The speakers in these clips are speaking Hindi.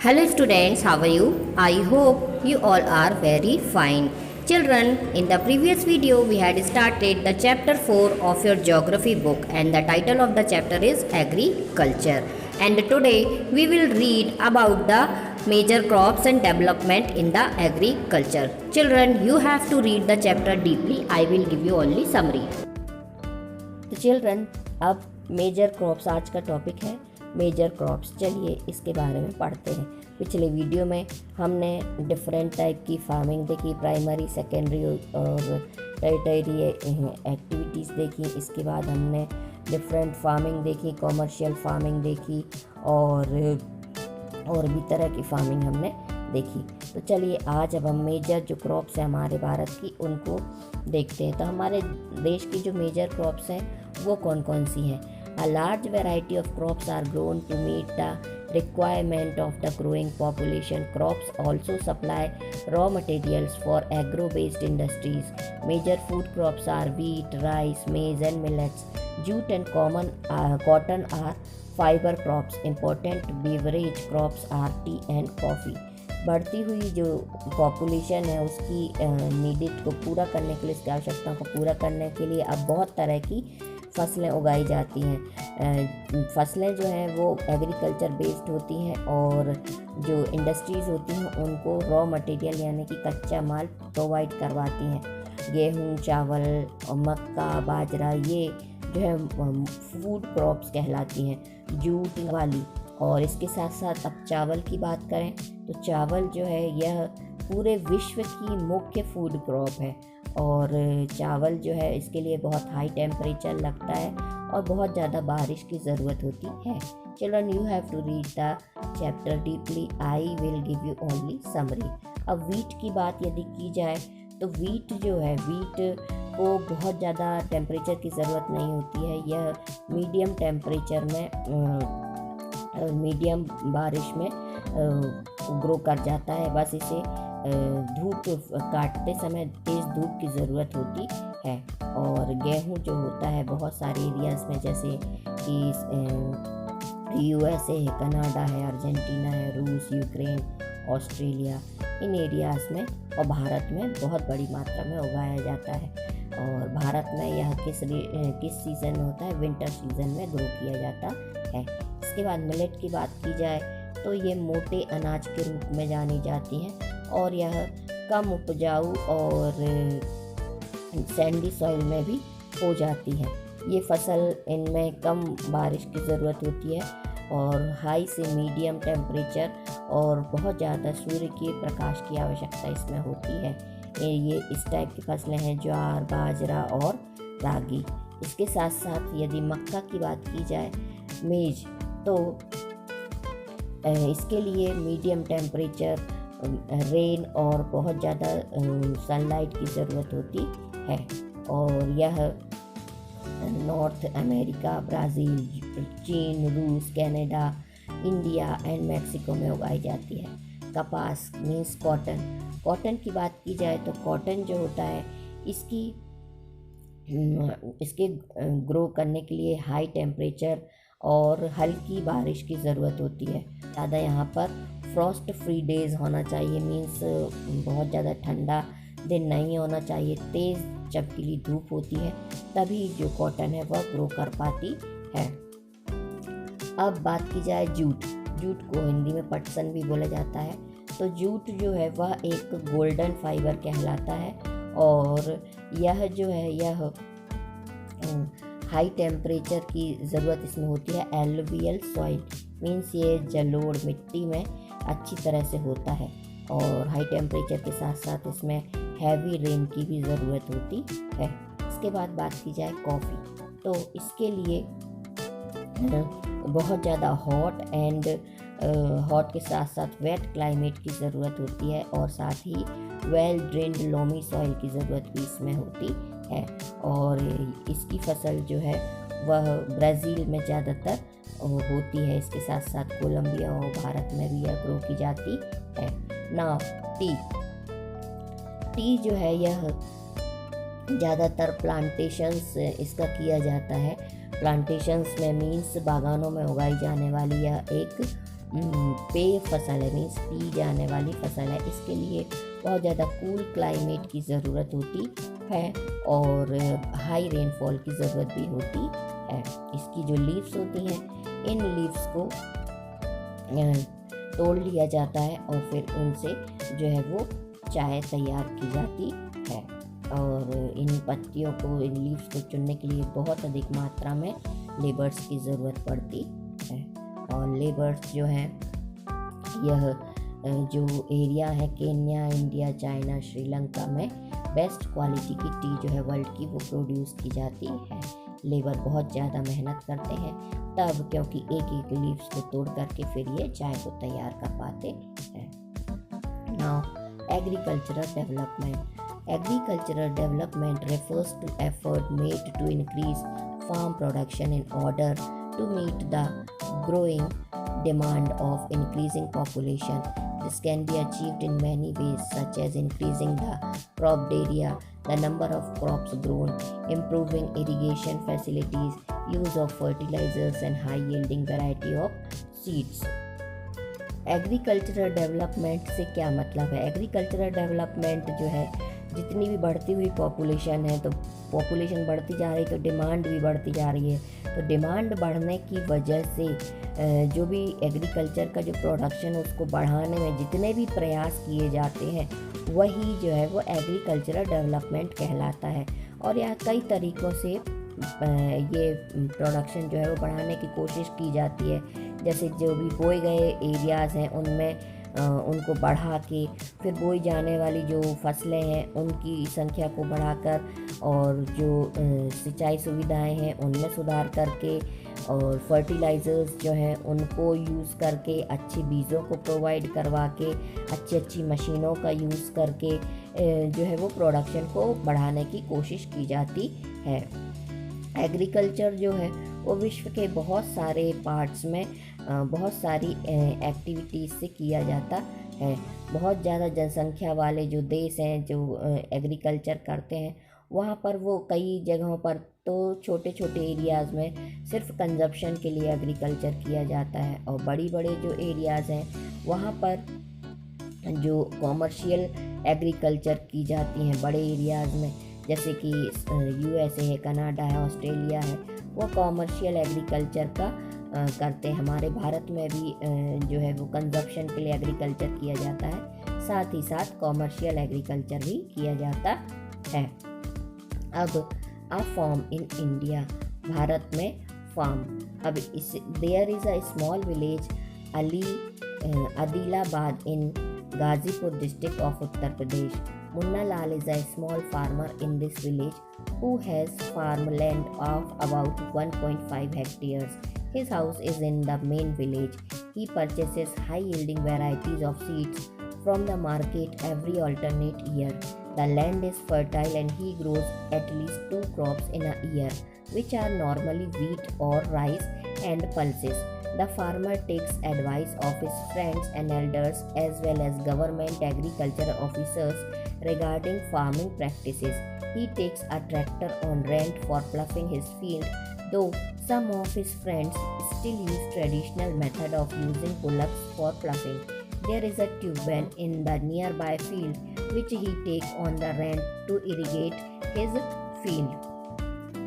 Hello students, how are you? I hope you all are very fine. Children, in the previous video we had started the chapter 4 of your geography book and the title of the chapter is agriculture. And today we will read about the major crops and development in the agriculture. Children, you have to read the chapter deeply. I will give you only summary. तो चिल्ड्रन अब मेजर क्रॉप्स आज का टॉपिक है मेजर क्रॉप्स। चलिए इसके बारे में पढ़ते हैं। पिछले वीडियो में हमने डिफरेंट टाइप की फार्मिंग देखी, प्राइमरी, सेकेंडरी और टेरिटरी एक्टिविटीज़ देखी। इसके बाद हमने डिफरेंट फार्मिंग देखी, कॉमर्शियल फार्मिंग देखी और भी तरह की फार्मिंग हमने देखी। तो चलिए आज अब हम मेजर जो क्रॉप्स हैं हमारे भारत की उनको देखते हैं। तो हमारे देश की जो मेजर क्रॉप्स हैं वो कौन कौन सी हैं। A large variety of crops are grown to meet the requirement of the growing population. Crops also supply raw materials for agro-based industries. Major food crops are wheat, rice, maize and millets. Jute and cotton are fiber crops. Important beverage crops are tea and coffee. बढ़ती हुई जो पॉपुलेशन है उसकी नीडेड को पूरा करने के लिए, उसकी आवश्यकताओं को पूरा करने के लिए अब बहुत तरह की फसलें उगाई जाती हैं। फसलें जो हैं वो एग्रीकल्चर बेस्ड होती हैं और जो इंडस्ट्रीज़ होती हैं उनको रॉ मटेरियल यानी कि कच्चा माल प्रोवाइड करवाती हैं। गेहूँ, चावल, मक्का, बाजरा ये जो है फूड क्रॉप्स कहलाती हैं। जूट वाली और इसके साथ साथ अब चावल की बात करें तो चावल जो है यह पूरे विश्व की मुख्य फूड क्रॉप है और चावल जो है इसके लिए बहुत हाई टेम्परेचर लगता है और बहुत ज़्यादा बारिश की ज़रूरत होती है। Children, you have to read the chapter deeply, I will give you only summary. अब वीट की बात यदि की जाए तो वीट जो है, वीट को बहुत ज़्यादा टेम्परेचर की ज़रूरत नहीं होती है। यह मीडियम टेम्परेचर में मीडियम बारिश में ग्रो कर जाता है। बस इसे धूप काटते समय तेज़ धूप की ज़रूरत होती है। और गेहूं जो होता है बहुत सारे एरियाज़ में जैसे कि USA है, कनाडा है, अर्जेंटीना है, रूस, यूक्रेन, ऑस्ट्रेलिया, इन एरियाज़ में और भारत में बहुत बड़ी मात्रा में उगाया जाता है। और भारत में यह किस सीज़न में होता है, विंटर सीज़न में ग्रो किया जाता है। इसके बाद मिलेट की बात की जाए तो ये मोटे अनाज के रूप में जानी जाती हैं और यह कम उपजाऊ और सैंडी सॉइल में भी हो जाती है। ये फसल इनमें कम बारिश की ज़रूरत होती है और हाई से मीडियम टेम्परेचर और बहुत ज़्यादा सूर्य के प्रकाश की आवश्यकता इसमें होती है। ये इस टाइप की फसलें हैं ज्वार, बाजरा और रागी। इसके साथ साथ यदि मक्का की बात की जाए, मेज, तो इसके लिए मीडियम टेम्परेचर, रेन और बहुत ज़्यादा सनलाइट की ज़रूरत होती है और यह नॉर्थ अमेरिका, ब्राज़ील, चीन, रूस, कनाडा, इंडिया एंड मैक्सिको में उगाई जाती है। कपास मीन्स कॉटन की बात की जाए तो कॉटन जो होता है इसके ग्रो करने के लिए हाई टेम्परेचर और हल्की बारिश की ज़रूरत होती है। ज़्यादा यहाँ पर फ्रॉस्ट फ्री डेज होना चाहिए, मीन्स बहुत ज़्यादा ठंडा दिन नहीं होना चाहिए, तेज़ चमकीली धूप होती है तभी जो कॉटन है वह ग्रो कर पाती है। अब बात की जाए जूट को हिंदी में पटसन भी बोला जाता है। तो जूट जो है वह एक गोल्डन फाइबर कहलाता है और यह जो है यह हाई टेम्परेचर की ज़रूरत इसमें होती है। एलुवियल सॉइल मीन्स ये जलोढ़ मिट्टी में अच्छी तरह से होता है और हाई टेम्परेचर के साथ साथ इसमें हैवी रेन की भी ज़रूरत होती है। इसके बाद बात की जाए कॉफ़ी, तो इसके लिए बहुत ज़्यादा हॉट के साथ साथ वेट क्लाइमेट की ज़रूरत होती है और साथ ही वेल ड्रेन्ड लोमी सॉइल की ज़रूरत भी इसमें होती है। और इसकी फसल जो है वह ब्राज़ील में ज़्यादातर होती है। इसके साथ साथ कोलंबिया और भारत में भी यह ग्रो की जाती है। ना टी जो है यह ज़्यादातर प्लांटेशंस इसका किया जाता है। प्लांटेशंस में मीन्स बागानों में उगाई जाने वाली यह एक पेय फसल है, मीन्स पी जाने वाली फसल है, इसके लिए बहुत ज़्यादा कूल क्लाइमेट की ज़रूरत होती है और हाई रेनफॉल की ज़रूरत भी होती है। इसकी जो लीव्स होती हैं, इन लीव्स को तोड़ लिया जाता है और फिर उनसे जो है वो चाय तैयार की जाती है। और इन पत्तियों को, इन लीव्स को चुनने के लिए बहुत अधिक मात्रा में लेबर्स की ज़रूरत पड़ती है। और लेबर्स जो है, यह जो एरिया है केन्या, इंडिया, चाइना, श्रीलंका में बेस्ट क्वालिटी की टी जो है वर्ल्ड की वो प्रोड्यूस की जाती है। लेबर बहुत ज़्यादा मेहनत करते हैं तब, क्योंकि एक एक लीव्स को तोड़ करके फिर ये चाय को तैयार कर पाते हैं। Now agricultural development. Agricultural development refers to effort made to increase farm production in order to meet the growing demand of increasing population. This can be achieved in many ways, such as increasing the cropped area, the number of crops grown, improving irrigation facilities, use of fertilizers, and high-yielding variety of seeds. Agricultural development से क्या मतलब है? एग्रीकल्चरल डेवलपमेंट जो है, जितनी भी बढ़ती हुई पॉपुलेशन है, तो पॉपुलेशन बढ़ती जा रही है तो डिमांड भी बढ़ती जा रही है। तो डिमांड बढ़ने की वजह से जो भी एग्रीकल्चर का जो प्रोडक्शन है उसको बढ़ाने में जितने भी प्रयास किए जाते हैं, वही जो है वो एग्रीकल्चरल डेवलपमेंट कहलाता है। और यहाँ कई तरीक़ों से ये प्रोडक्शन जो है वो बढ़ाने की कोशिश की जाती है। जैसे जो भी बोए गए एरियाज़ हैं उनमें उनको बढ़ा के, फिर बोई जाने वाली जो फसलें हैं उनकी संख्या को बढ़ाकर, और जो सिंचाई सुविधाएं हैं उनमें सुधार करके, और फर्टिलाइज़र्स जो हैं उनको यूज़ करके, अच्छे बीजों को प्रोवाइड करवा के, अच्छी मशीनों का यूज़ करके जो है वो प्रोडक्शन को बढ़ाने की कोशिश की जाती है। एग्रीकल्चर जो है वो विश्व के बहुत सारे पार्ट्स में बहुत सारी एक्टिविटीज़ से किया जाता है। बहुत ज़्यादा जनसंख्या वाले जो देश हैं जो एग्रीकल्चर करते हैं, वहाँ पर वो कई जगहों पर तो छोटे छोटे एरियाज़ में सिर्फ कंजप्शन के लिए एग्रीकल्चर किया जाता है, और बड़ी जो एरियाज़ हैं वहाँ पर जो कॉमर्शियल एग्रीकल्चर की जाती हैं बड़े एरियाज़ में, जैसे कि USA है, कनाडा है, ऑस्ट्रेलिया है, वो कॉमर्शियल एग्रीकल्चर का करते हैं। हमारे भारत में भी जो है वो कंजप्शन के लिए एग्रीकल्चर किया जाता है, साथ ही साथ कॉमर्शियल एग्रीकल्चर भी किया जाता है। अब a farm in India, Bharat में फार्म। अब इस there is a small village Adilabad in Ghazipur district of Uttar Pradesh. Munna Lal is a small farmer in this village who has farmland of about 1.5 hectares. His house is in the main village. He purchases high-yielding varieties of seeds from the market every alternate year. The land is fertile and he grows at least 2 crops in a year, which are normally wheat or rice and pulses. The farmer takes advice of his friends and elders as well as government agriculture officers regarding farming practices. He takes a tractor on rent for ploughing his field, though some of his friends still use traditional method of using bullocks for ploughing. There is a tube well in the nearby field which he takes on the rent to irrigate his field.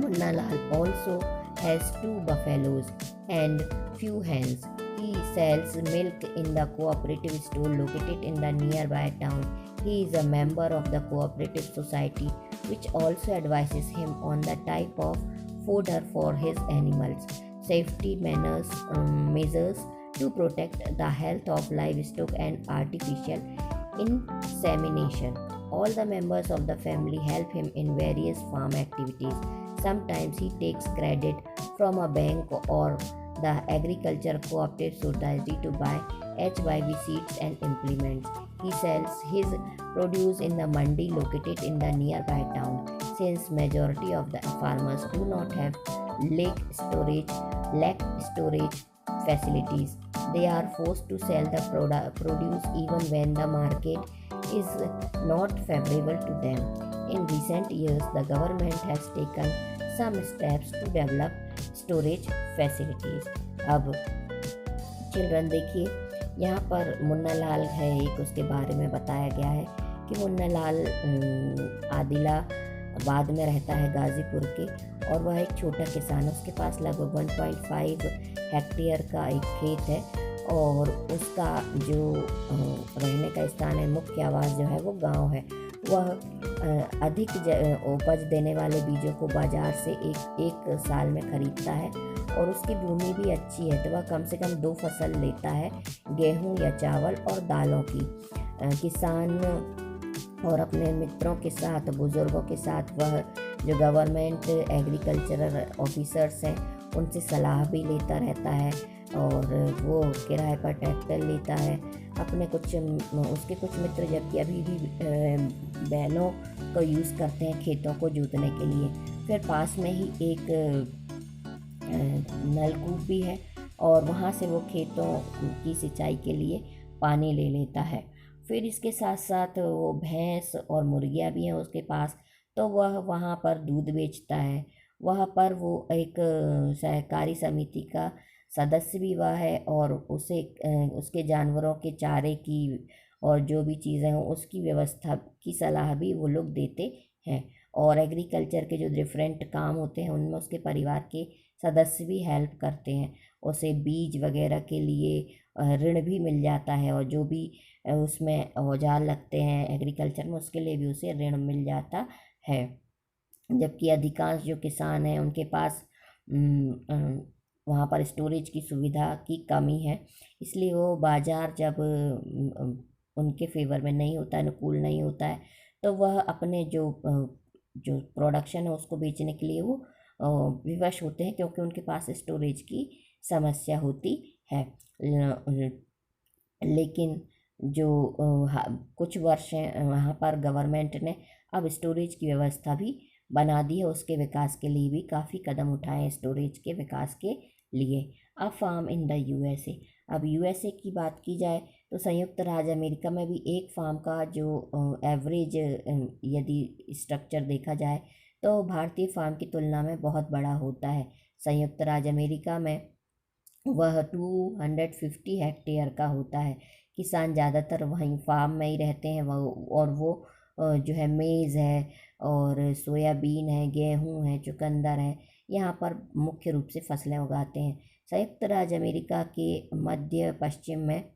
Munna Lal also has 2 buffaloes and few hens. He sells milk in the cooperative store located in the nearby town. He is a member of the cooperative society, which also advises him on the type of fodder for his animals, safety measures to protect the health of livestock, and artificial insemination. All the members of the family help him in various farm activities. Sometimes he takes credit from a bank or the agriculture cooperative society to buy HYV seeds and implements. He sells his produce in the mandi located in the nearby town. Since majority of the farmers do not have lake storage facilities, they are forced to sell the produce even when the market is not favorable to them. In recent years, the government has taken some steps to develop storage facilities. अब चिल्ड्रन देखिए, यहाँ पर मुन्ना लाल है एक, उसके बारे में बताया गया है कि मुन्ना लाल आदिलाबाद में रहता है, गाज़ीपुर के, और वह एक छोटा किसान है। उसके पास लगभग 1.5 हेक्टेयर का एक खेत है और उसका जो रहने का स्थान है, मुख्य आवास जो है वो गांव है। वह अधिक उपज देने वाले बीजों को बाजार से एक साल में खरीदता है और उसकी भूमि भी अच्छी है, तो वह कम से कम 2 फसल लेता है, गेहूं या चावल और दालों की। किसान और अपने मित्रों के साथ, बुज़ुर्गों के साथ वह जो गवर्नमेंट एग्रीकल्चरल ऑफिसर्स हैं उनसे सलाह भी लेता रहता है और वो किराए पर ट्रैक्टर लेता है। उसके कुछ मित्र जबकि अभी भी बैलों को यूज़ करते हैं खेतों को जोतने के लिए। फिर पास में ही एक नलकूप भी है और वहाँ से वो खेतों की सिंचाई के लिए पानी ले लेता है। फिर इसके साथ साथ वो भैंस और मुर्गियाँ भी हैं उसके पास, तो वह वहाँ पर दूध बेचता है। वहाँ पर वो एक सहकारी समिति का सदस्य भी वह है और उसके जानवरों के चारे की और जो भी चीज़ें हों उसकी व्यवस्था की सलाह भी वो लोग देते हैं। और एग्रीकल्चर के जो डिफरेंट काम होते हैं उनमें उसके परिवार के सदस्य भी हेल्प करते हैं। उसे बीज वगैरह के लिए ऋण भी मिल जाता है और जो भी उसमें औजार लगते हैं एग्रीकल्चर में उसके लिए भी उसे ऋण मिल जाता है। जबकि अधिकांश जो किसान हैं उनके पास वहाँ पर स्टोरेज की सुविधा की कमी है, इसलिए वो बाज़ार जब उनके फेवर में नहीं होता है, अनुकूल नहीं होता है, तो वह अपने जो प्रोडक्शन है उसको बेचने के लिए वो विवश होते हैं, क्योंकि उनके पास स्टोरेज की समस्या होती है। लेकिन जो कुछ वर्ष हैं वहाँ पर गवर्नमेंट ने अब स्टोरेज की व्यवस्था भी बना दी है, उसके विकास के लिए भी काफ़ी कदम उठाए हैं स्टोरेज के विकास के लिए। अब फार्म इन द यूएसए। अब यूएसए की बात की जाए तो संयुक्त राज्य अमेरिका में भी एक फार्म का जो एवरेज यदि स्ट्रक्चर देखा जाए तो भारतीय फार्म की तुलना में बहुत बड़ा होता है। संयुक्त राज्य अमेरिका में वह 250 हेक्टेयर का होता है। किसान ज़्यादातर वहीं फार्म में ही रहते हैं और वो जो है मेज़ है और सोयाबीन है, गेहूं है, चुकंदर है, यहाँ पर मुख्य रूप से फसलें उगाते हैं। संयुक्त राज्य अमेरिका के मध्य पश्चिम में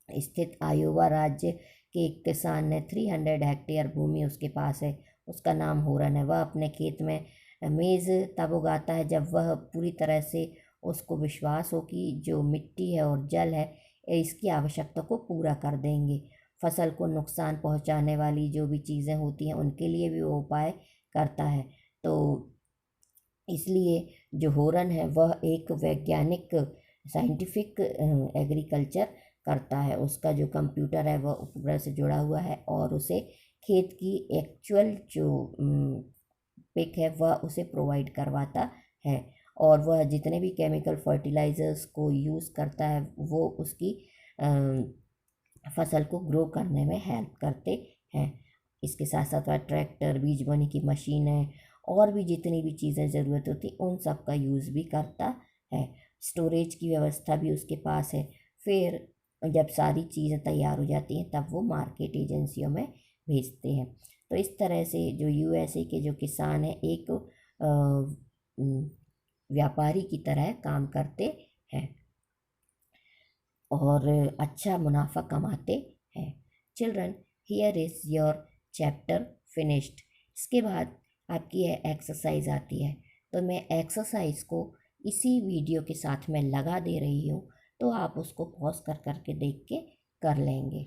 स्थित आयोवा राज्य के एक किसान ने 300 हेक्टेयर भूमि उसके पास है, उसका नाम होरन है। वह अपने खेत में मेज़ तब उगाता है जब वह पूरी तरह से उसको विश्वास हो कि जो मिट्टी है और जल है इसकी आवश्यकता को पूरा कर देंगे। फसल को नुकसान पहुंचाने वाली जो भी चीज़ें होती हैं उनके लिए भी वो उपाय करता है। तो इसलिए जो होरन है वह एक वैज्ञानिक साइंटिफिक एग्रीकल्चर करता है। उसका जो कंप्यूटर है वह उपग्रह से जुड़ा हुआ है और उसे खेत की एक्चुअल जो पिक है वह उसे प्रोवाइड करवाता है और वह जितने भी केमिकल फर्टिलाइज़र्स को यूज़ करता है वो उसकी फसल को ग्रो करने में हेल्प करते हैं। इसके साथ साथ वह ट्रैक्टर, बीज बोने की मशीनें और भी जितनी भी चीज़ें ज़रूरत होती उन सब का यूज़ भी करता है। स्टोरेज की व्यवस्था भी उसके पास है। फिर जब सारी चीज़ें तैयार हो जाती हैं तब वो मार्केट एजेंसियों में भेजते हैं। तो इस तरह से जो यूएसए के जो किसान हैं एक व्यापारी की तरह काम करते हैं और अच्छा मुनाफा कमाते हैं। Children, here is your chapter finished. इसके बाद आपकी एक्सरसाइज आती है, तो मैं एक्सरसाइज को इसी वीडियो के साथ में लगा दे रही हूँ, तो आप उसको पॉज कर करके देख के कर लेंगे।